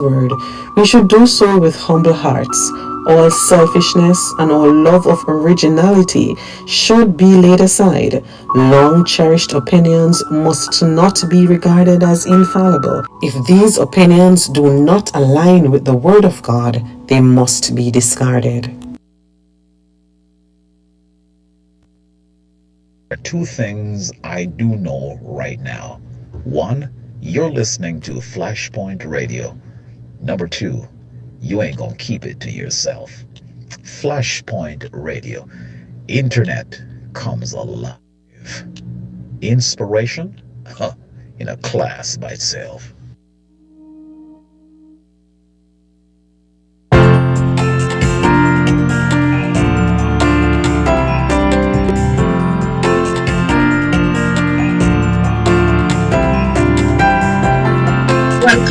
word, we should do so with humble hearts. All selfishness and all love of originality should be laid aside. Long cherished opinions must not be regarded as infallible. If these opinions do not align with the Word of God, they must be discarded. There are two things I do know right now. One, you're listening to Flashpoint Radio. Number two, you ain't gonna keep it to yourself. Flashpoint Radio. Internet comes alive. Inspiration? In a class by itself.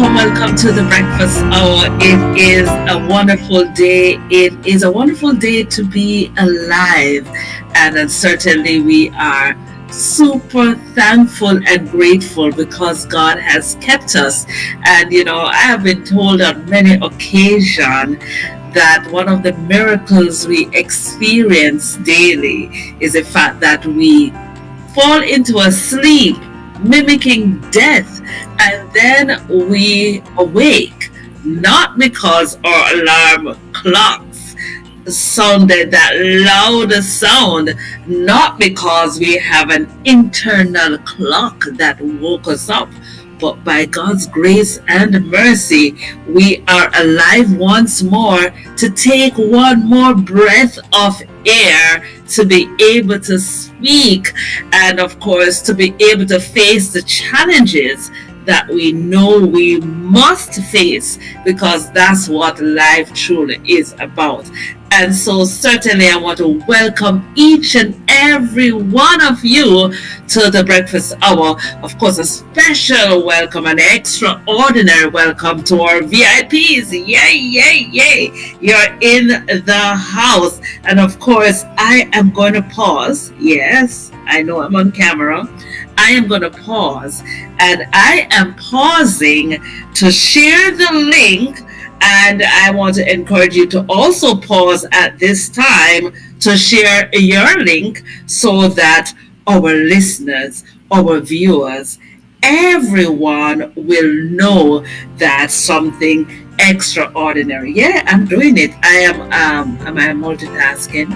Welcome to the breakfast hour. It is a wonderful day. It is a wonderful day to be alive. And certainly we are super thankful and grateful because God has kept us. And I have been told on many occasions that one of the miracles we experience daily is the fact that we fall into a sleep mimicking death, and then we awake, not because our alarm clocks sounded that loud sound, not because we have an internal clock that woke us up, but by God's grace and mercy, we are alive once more to take one more breath of air, to be able to speak, and of course to be able to face the challenges that we know we must face, because that's what life truly is about. And so certainly I want to welcome each and every one of you to the breakfast hour. Of course, a special welcome, an extraordinary welcome to our VIPs. Yay, yay, yay. You're in the house. And of course, I am going to pause. Yes, I know I'm on camera. I am going to pause, and I am pausing to share the link. And I want to encourage you to also pause at this time to share your link so that our listeners, our viewers, everyone will know that something extraordinary. Yeah, I'm doing it. Am I multitasking?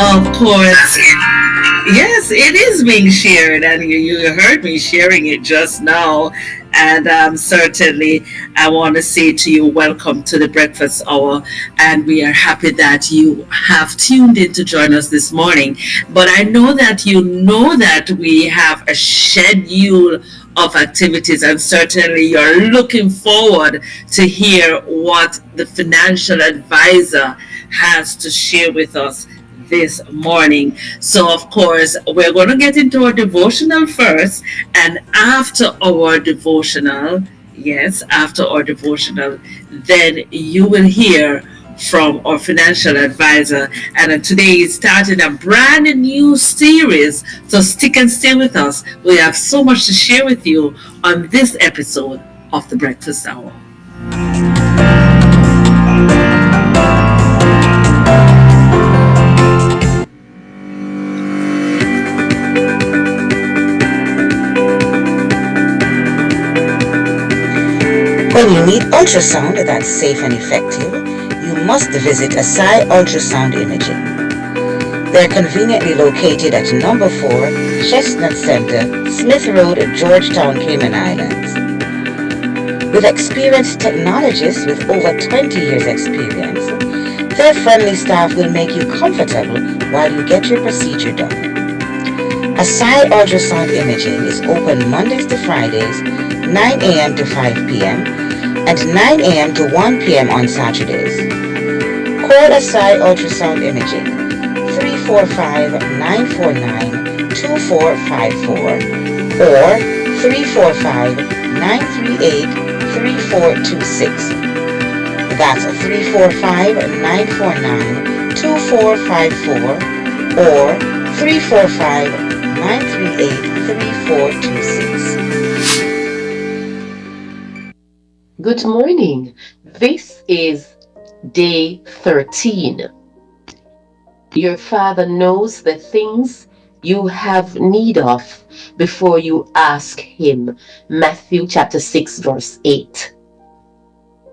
Of course, yes, it is being shared, and you heard me sharing it just now. And certainly, I want to say to you, welcome to the breakfast hour, and we are happy that you have tuned in to join us this morning. But I know that you know that we have a schedule of activities, and certainly you're looking forward to hear what the financial advisor has to share with us this morning. So of course, we're going to get into our devotional first, and after our devotional, then you will hear from our financial advisor. And today is starting a brand new series, so stick and stay with us. We have so much to share with you on this episode of the Breakfast Hour. When you need ultrasound that's safe and effective, you must visit Asai Ultrasound Imaging. They're conveniently located at number 4 Chestnut Center, Smith Road, Georgetown, Cayman Islands. With experienced technologists with over 20 years experience, their friendly staff will make you comfortable while you get your procedure done. Asai Ultrasound Imaging is open Mondays to Fridays, 9 a.m. to 5 p.m. and 9 a.m. to 1 p.m. on Saturdays. Call Asai Ultrasound Imaging 345-949-2454 or 345-938-3426. That's 345-949-2454 or 345-938-3426. Good morning. This is day 13. Your Father knows the things you have need of before you ask Him. Matthew chapter 6 verse 8.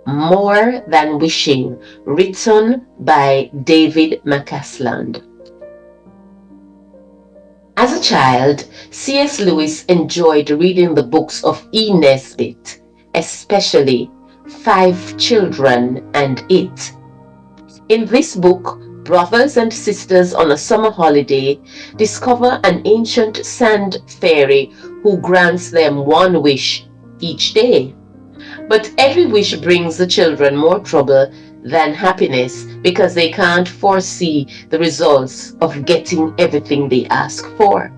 More Than Wishing, written by David McCasland. As a child, C.S. Lewis enjoyed reading the books of E. Nesbit, especially 5 Children and It. In this book, brothers and sisters on a summer holiday discover an ancient sand fairy who grants them one wish each day. But every wish brings the children more trouble than happiness because they can't foresee the results of getting everything they ask for.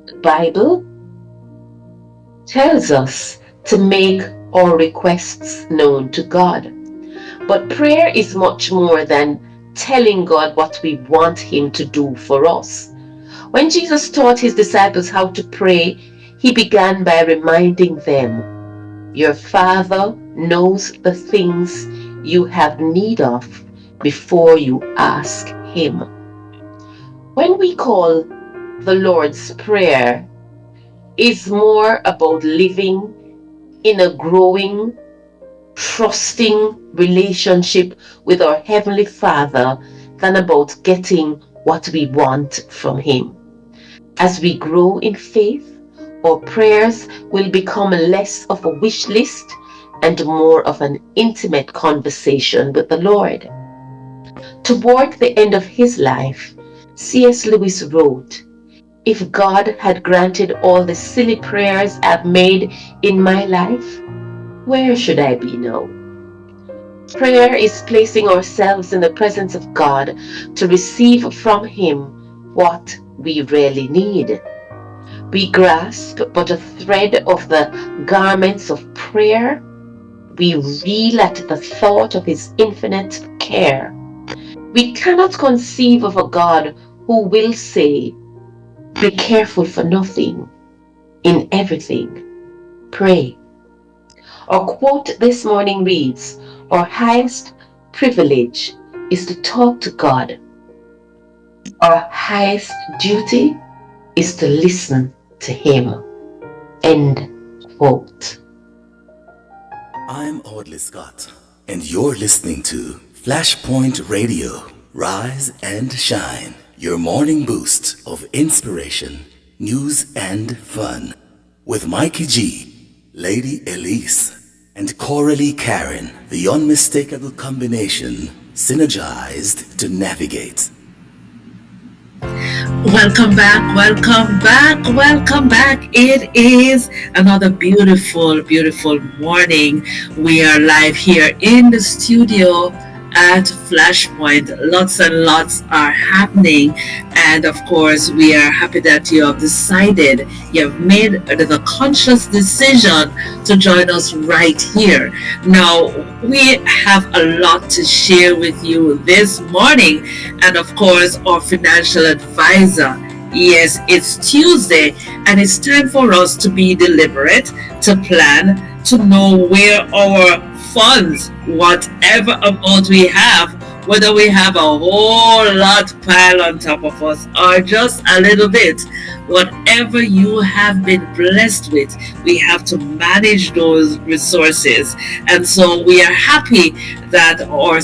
The Bible tells us to make our requests known to God. But prayer is much more than telling God what we want Him to do for us. When Jesus taught His disciples how to pray, He began by reminding them, your Father knows the things you have need of before you ask Him. When we call the Lord's Prayer, it's more about living in a growing, trusting relationship with our Heavenly Father than about getting what we want from Him. As we grow in faith, our prayers will become less of a wish list and more of an intimate conversation with the Lord. Toward the end of his life, C.S. Lewis wrote, "If God had granted all the silly prayers I've made in my life, where should I be now?" Prayer is placing ourselves in the presence of God to receive from Him what we really need. We grasp but a thread of the garments of prayer. We reel at the thought of His infinite care. We cannot conceive of a God who will say, "Be careful for nothing, in everything, pray." Our quote this morning reads, "Our highest privilege is to talk to God. Our highest duty is to listen to Him." End quote. I'm Audley Scott, and you're listening to Flashpoint Radio. Rise and shine. Your morning boost of inspiration, news, and fun. With Mikey G, Lady Elise, and CoraleeKaren, the unmistakable combination, synergized to navigate. Welcome back, welcome back, welcome back. It is another beautiful, beautiful morning. We are live here in the studio at Flashpoint. Lots and lots are happening, and of course we are happy that you have decided, you have made the conscious decision to join us right here. Now we have a lot to share with you this morning, and of course our financial advisor. Yes, it's Tuesday, and it's time for us to be deliberate, to plan, to know where our funds, whatever amount we have, whether we have a whole lot piled on top of us or just a little bit, whatever you have been blessed with, we have to manage those resources. And so we are happy that our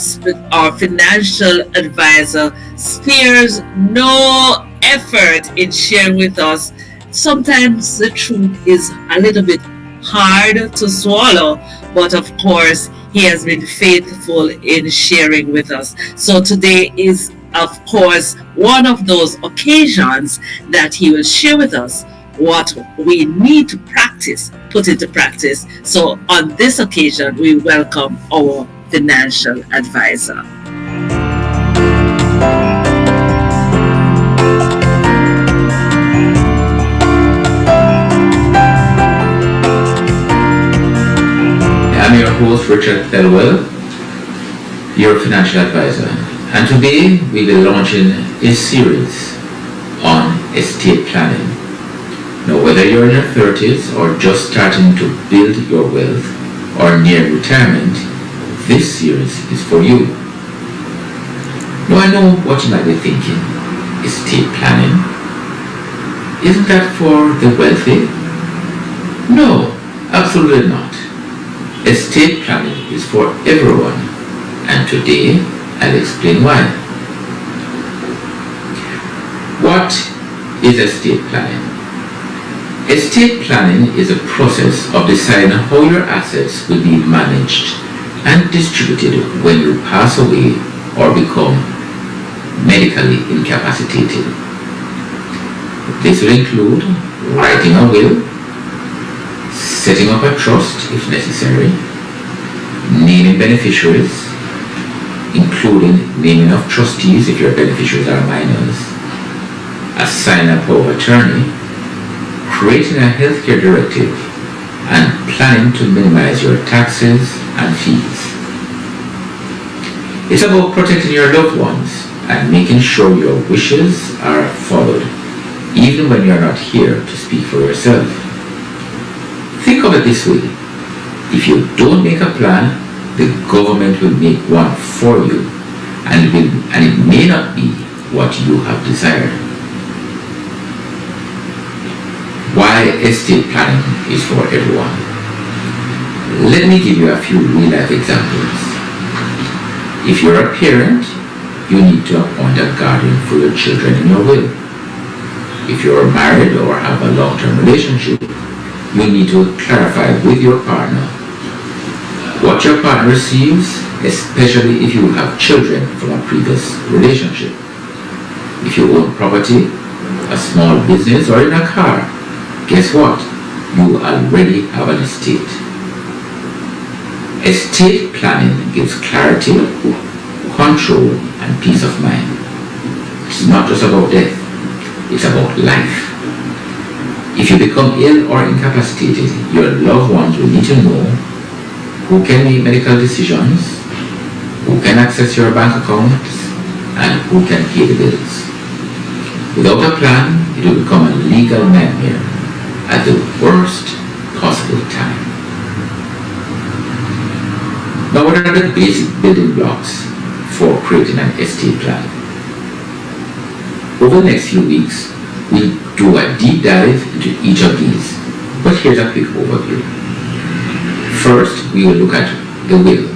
financial advisor spares no effort in sharing with us. Sometimes the truth is a little bit hard to swallow, but of course he has been faithful in sharing with us. So today is of course one of those occasions that he will share with us what we need to practice, put into practice. So on this occasion we welcome our financial advisor. your host, Richard Thelwell, your financial advisor. And today we'll be launching a series on estate planning. Now, whether you're in your 30s or just starting to build your wealth or near retirement, this series is for you. Now, I know what you might be thinking. Estate planning? Isn't that for the wealthy? No, absolutely not. Estate planning is for everyone, and today I'll explain why. What is estate planning? Estate planning is a process of deciding how your assets will be managed and distributed when you pass away or become medically incapacitated. This will include writing a will, setting up a trust if necessary, naming beneficiaries, including naming of trustees if your beneficiaries are minors, assigning a power of attorney, creating a healthcare directive, and planning to minimize your taxes and fees. It's about protecting your loved ones and making sure your wishes are followed, even when you're not here to speak for yourself. Think of it this way. If you don't make a plan, the government will make one for you, and it may not be what you have desired. Why estate planning is for everyone. Let me give you a few real-life examples. If you're a parent, you need to appoint a guardian for your children in your will. If you're married or have a long-term relationship, you need to clarify with your partner what your partner receives, especially if you have children from a previous relationship. If you own property, a small business, or in a car, guess what? You already have an estate. Estate planning gives clarity, control, and peace of mind. It's not just about death, it's about life. If you become ill or incapacitated, your loved ones will need to know who can make medical decisions, who can access your bank accounts, and who can pay the bills. Without a plan, it will become a legal nightmare at the worst possible time. Now, what are the basic building blocks for creating an estate plan? Over the next few weeks, we'll do a deep dive into each of these, but here's a quick overview. First, we will look at the will.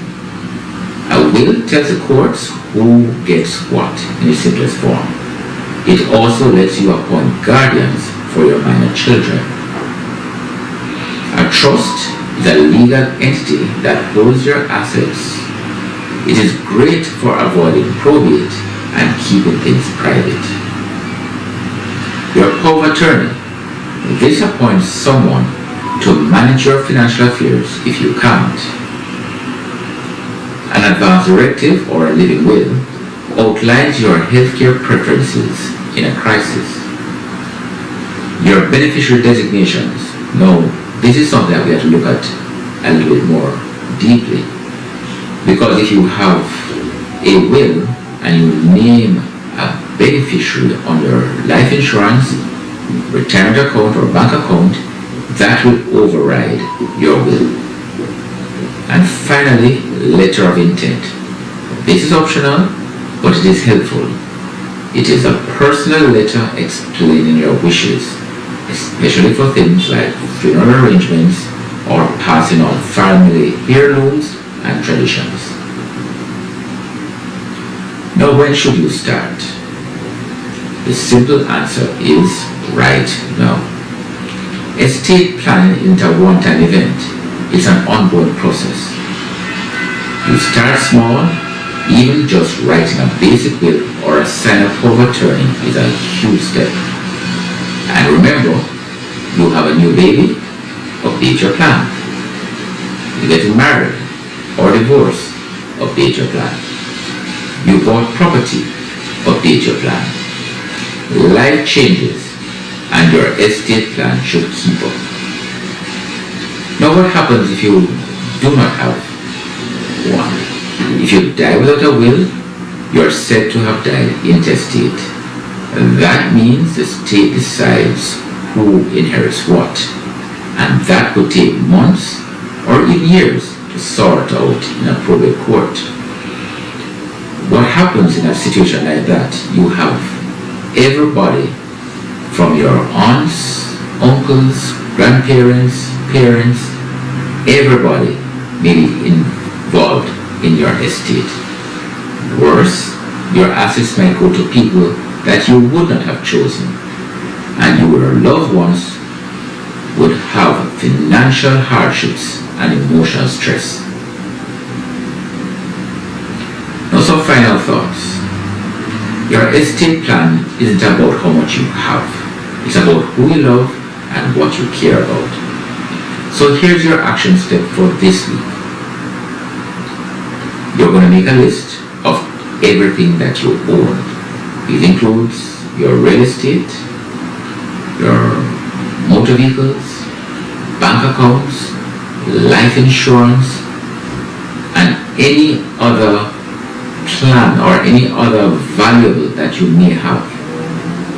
A will tells the courts who gets what in its simplest form. It also lets you appoint guardians for your minor children. A trust is a legal entity that holds your assets. It is great for avoiding probate and keeping things private. Your power of attorney. This appoints someone to manage your financial affairs if you can't. An advance directive or a living will outlines your healthcare preferences in a crisis. Your beneficiary designations. Now, this is something that we have to look at a little bit more deeply. Because if you have a will and you name a beneficiary on your life insurance, retirement account, or bank account, that will override your will. And finally, letter of intent. This is optional, but it is helpful. It is a personal letter explaining your wishes, especially for things like funeral arrangements or passing on family heirlooms and traditions. Now, when should you start? The simple answer is right now. Estate planning isn't a one-time event. It's an ongoing process. You start small. Even just writing a basic will or a sign-up power of attorney is a huge step. And remember, you have a new baby, update your plan. You're getting married or divorced, update your plan. You bought property, update your plan. Life changes and your estate plan should keep up. Now, what happens if you do not have one. If you die without a will, you are said to have died intestate. That means the state decides who inherits what, and that could take months or even years to sort out in a probate court. What happens in a situation like that? You have everybody from your aunts, uncles, grandparents, parents, everybody may be involved in your estate. Worse, your assets might go to people that you would not have chosen, and your loved ones would have financial hardships and emotional stress. Now, some final thoughts. Your estate plan isn't about how much you have. It's about who you love and what you care about. So here's your action step for this week. You're going to make a list of everything that you own. It includes your real estate, your motor vehicles, bank accounts, life insurance, and any other plan or any other valuable that you may have,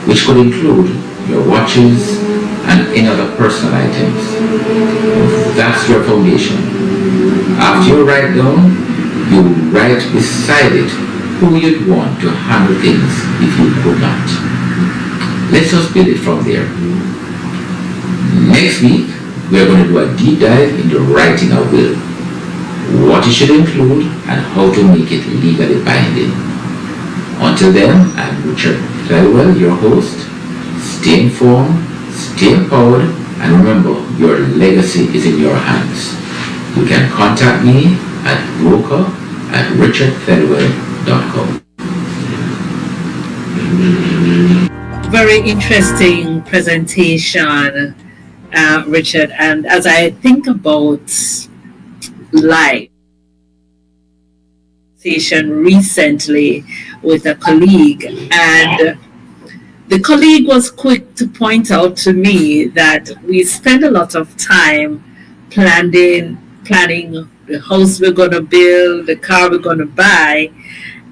which could include your watches and any other personal items. That's your foundation. After you write down, you write beside it who you'd want to handle things if you could not. Let's just build it from there. Next week, we are going to do a deep dive into writing a will, what it should include, and how to make it legally binding. Until then, I'm Richard Thelwell, your host. Stay informed, stay empowered, and remember, your legacy is in your hands. You can contact me at broker@richardthelwell.com. Very interesting presentation, Richard. And as I think about life, recently with a colleague, and the colleague was quick to point out to me that we spend a lot of time planning the house we're going to build, the car we're going to buy,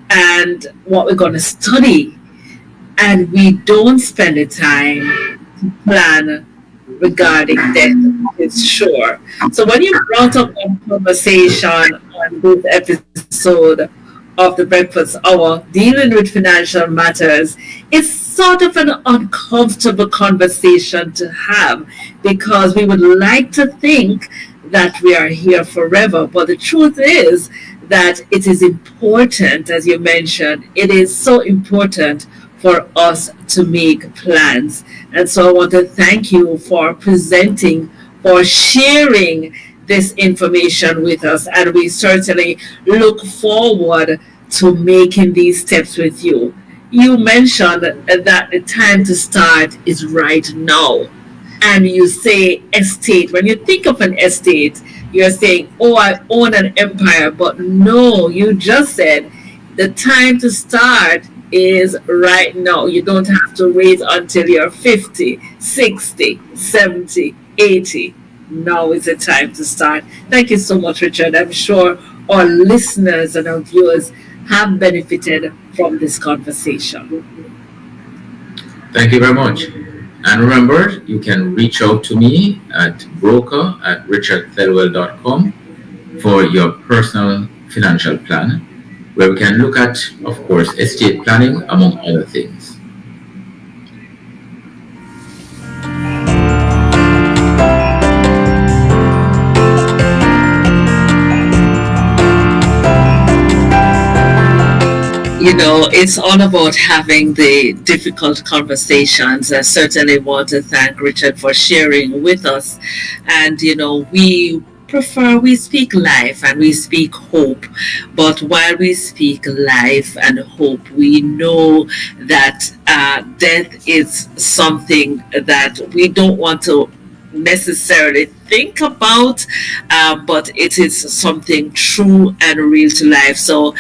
and what we're going to study. And we don't spend the time to plan regarding death. It's sure. So when you brought up a conversation on this episode of the Breakfast Hour dealing with financial matters, it's sort of an uncomfortable conversation to have, because we would like to think that we are here forever. But the truth is that it is important, as you mentioned, it is so important for us to make plans. And so I want to thank you for presenting, for sharing this information with us. And we certainly look forward to making these steps with you. You mentioned that the time to start is right now. And you say estate. When you think of an estate, you're saying, oh, I own an empire. But no, you just said the time to start is right now. You don't have to wait until you're 50, 60, 70, 80. Now is the time to start. Thank you so much, Richard. I'm sure our listeners and our viewers have benefited from this conversation. Thank you very much. And remember, you can reach out to me at broker@richardthelwell.com for your personal financial plan, where we can look at, of course, estate planning, among other things. You know, it's all about having the difficult conversations. I certainly want to thank Richard for sharing with us. And, you know, we speak life and we speak hope. But while we speak life and hope, we know that death is something that we don't want to necessarily think about, but it is something true and real to life. So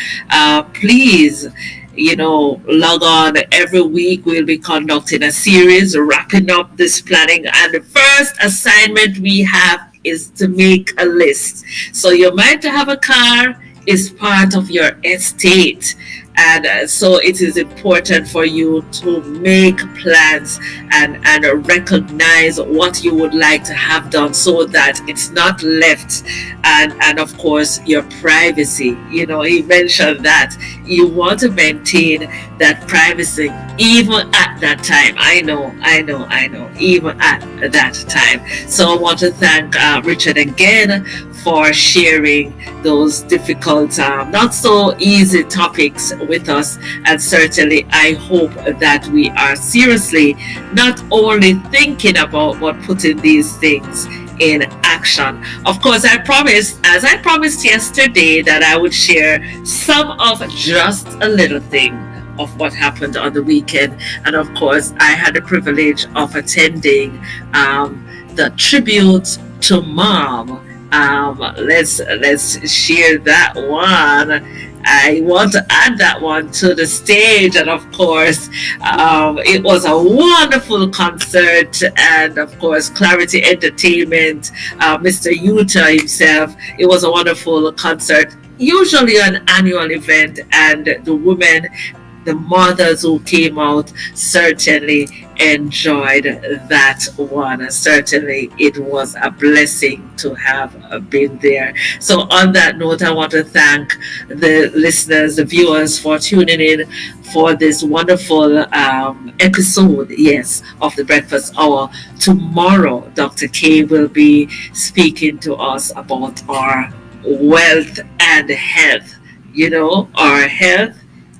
please, you know, log on. Every week we'll be conducting a series, wrapping up this planning. And the first assignment we have is to make a list. So you might have a car is part of your estate, and so it is important for you to make plans and recognize what you would like to have done so that it's not left. And of course your privacy, he mentioned that you want to maintain that privacy even at that time. I know, even at that time. So I want to thank Richard again for sharing those difficult, not so easy topics with us. And certainly, I hope that we are seriously not only thinking about but putting these things in action. Of course, as I promised yesterday, that I would share some of just a little thing of what happened on the weekend. And of course, I had the privilege of attending the tribute to mom. Let's share that one. I want to add that one to the stage, and of course, it was a wonderful concert, and of course, Clarity Entertainment, Mr. Utah himself. It was a wonderful concert. Usually an annual event, and the women, the mothers who came out, certainly enjoyed that one. Certainly it was a blessing to have been there. So on that note, I want to thank the listeners, the viewers, for tuning in for this wonderful episode, yes, of the Breakfast Hour. Tomorrow, Dr. K will be speaking to us about our wealth and health. Our health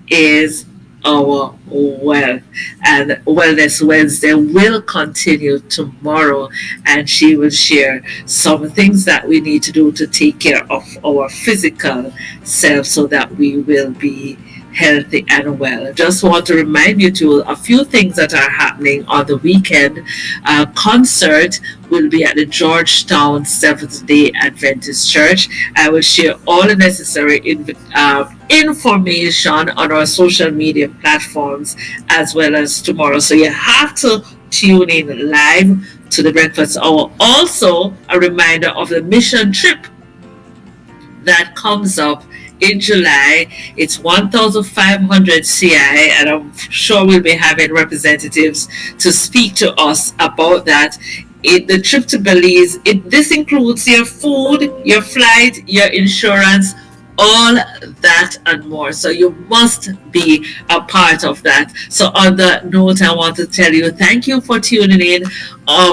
is our wealth, and Wellness Wednesday will continue tomorrow, and she will share some things that we need to do to take care of our physical self so that we will be healthy and well. I just want to remind you to a few things that are happening on the weekend. Concert will be at the Georgetown Seventh-day Adventist Church. I will share all the necessary information on our social media platforms as well as tomorrow. So you have to tune in live to the Breakfast Hour. Also, a reminder of the mission trip that comes up in July. It's 1,500 CI, and I'm sure we'll be having representatives to speak to us about that. The trip to Belize, this includes your food, your flight, your insurance, all that and more. So you must be a part of that. So on that note, I want to tell you thank you for tuning in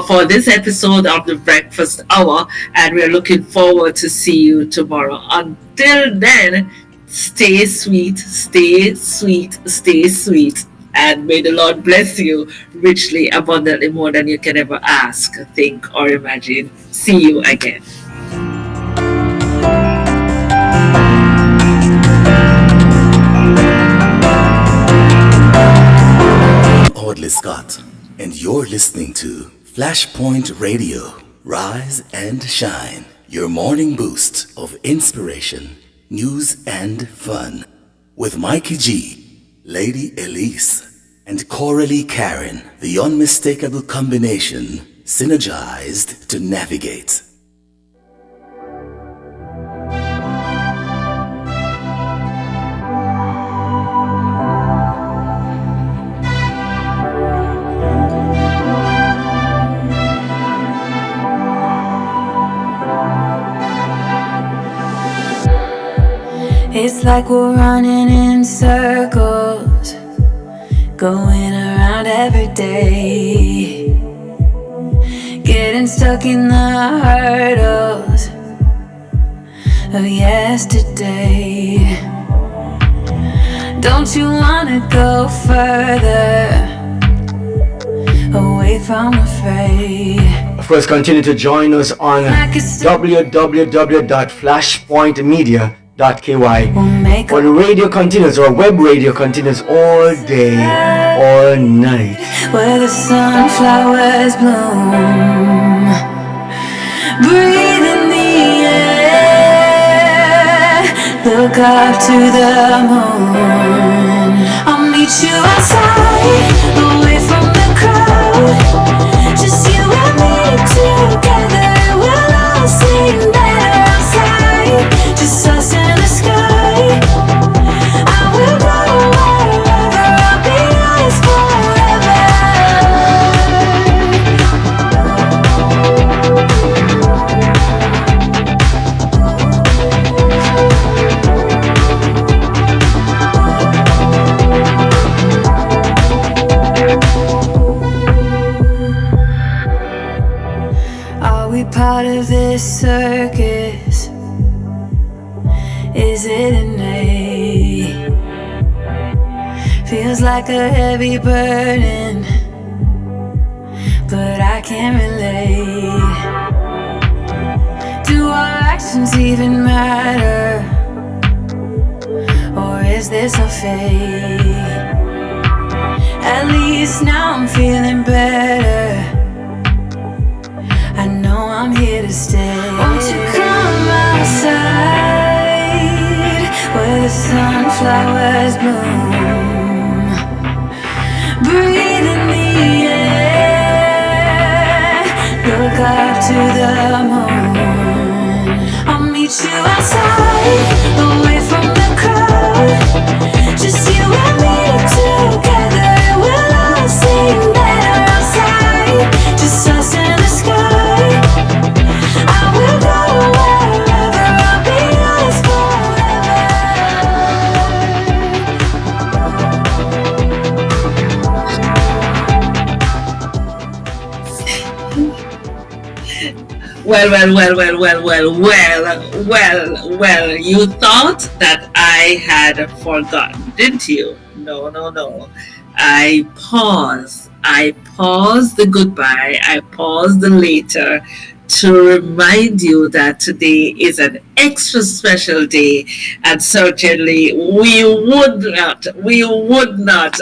for this episode of the Breakfast Hour, and we're looking forward to see you tomorrow. Until then, stay sweet, stay sweet, stay sweet, and may the Lord bless you richly, abundantly, more than you can ever ask, think, or imagine. See you again. Audley Scott, and you're listening to Flashpoint Radio. Rise and shine. Your morning boost of inspiration, news, and fun. With Mikey G, Lady Elise, and CoraleeKaren, the unmistakable combination, synergized to navigate. It's like we're running in circles, going around every day, getting stuck in the hurdles of yesterday. Don't you wanna go further, away from the fray? Of course, continue to join us on www.flashpointmedia.ky. For the radio continues, or web radio continues all day, all night. Where the sunflowers bloom, breathe in the air, look up to the moon. I'll meet you outside, away from the crowd, just you and me together, we'll all circus? Is it innate? Feels like a heavy burden, but I can't relate. Do our actions even matter? Or is this a fate? At least now I'm feeling better. I know I'm here to stay. Won't you come outside where the sunflowers bloom? Breathe in the air, look up to the moon. I'll meet you outside, away from the crowd. Just you and me together, we'll all sing better outside. Just us in the sky. I will go wherever, I'll be yours Well, you thought that I had forgotten, didn't you? No, no, no. I paused the goodbye. I paused the later to remind you that today is an extra special day, and certainly we would not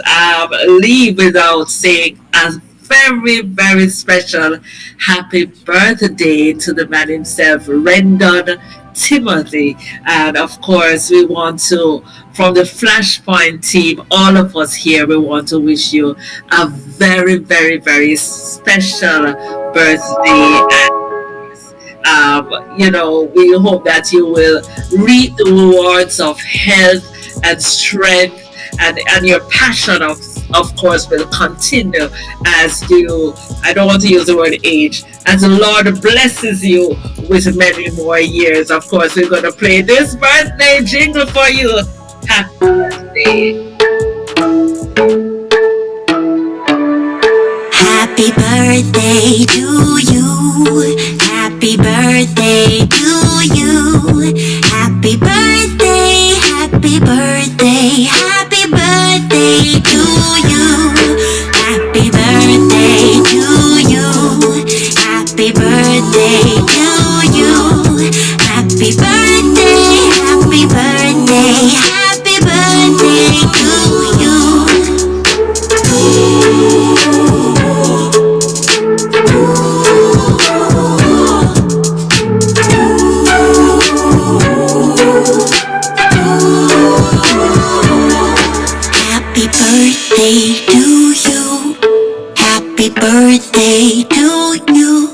leave without saying a very, very special happy birthday to the man himself, Rendon Timothy. And of course, we want to, from the Flashpoint team, all of us here, we want to wish you a very, very, very special birthday. We hope that you will reap the rewards of health and strength, and your passion of course will continue as you, I don't want to use the word age, as the Lord blesses you with many more years. Of course, we're going to play this birthday jingle for you. Happy birthday. Happy birthday to you. Happy birthday to you. Happy birthday, happy birthday, happy birthday to you. Happy birthday to you. Happy birthday to you. Happy birthday, happy birthday, happy birthday to you. Happy birthday to you. Happy birthday to you.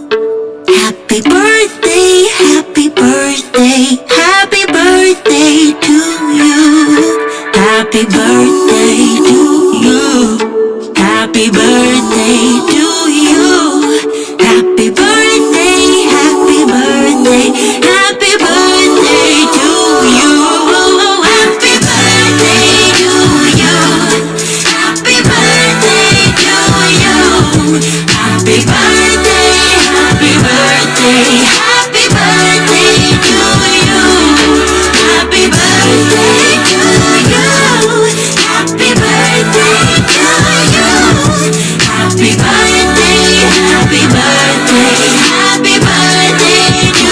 Happy birthday, happy birthday, happy birthday to you. Happy birthday to you. Happy birthday to you. Happy birthday, happy birthday, happy birthday to you. Happy birthday to you. Happy birthday to you. Happy birthday, happy birthday, happy birthday to you. Happy birthday to you. Happy birthday to you. Happy birthday, happy birthday, happy birthday to you.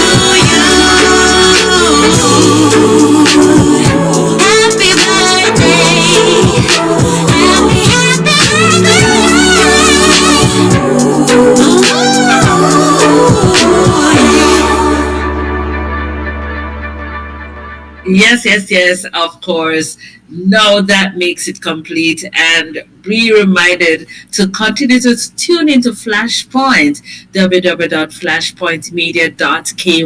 Happy birthday. Yes, of course. Now that makes it complete, and be reminded to continue to tune into Flashpoint, www.flashpointmedia.ky.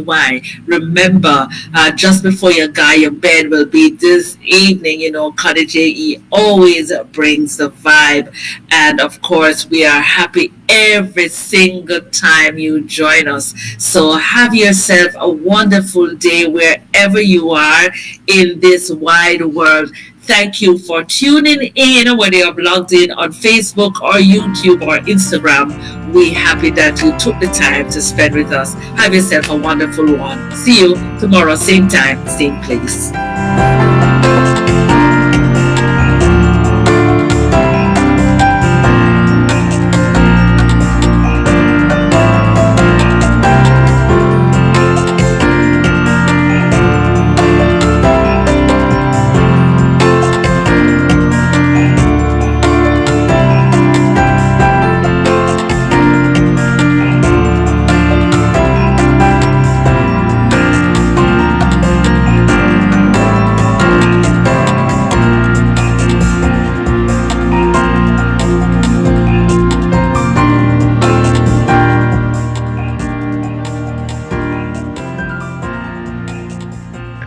Remember, just before you go, your bed will be this evening. Khadija J.E. always brings the vibe. And of course, we are happy every single time you join us. So have yourself a wonderful day wherever you are in this wide world. Thank you for tuning in, whether you have logged in on Facebook or YouTube or Instagram. We're happy that you took the time to spend with us. Have yourself a wonderful one. See you tomorrow, same time, same place.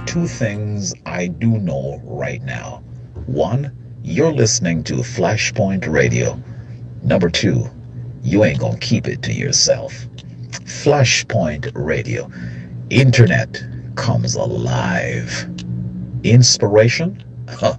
Two things I do know right now. One, you're listening to Flashpoint Radio. Number two, you ain't gonna keep it to yourself. Flashpoint Radio. Internet comes alive. Inspiration? Huh.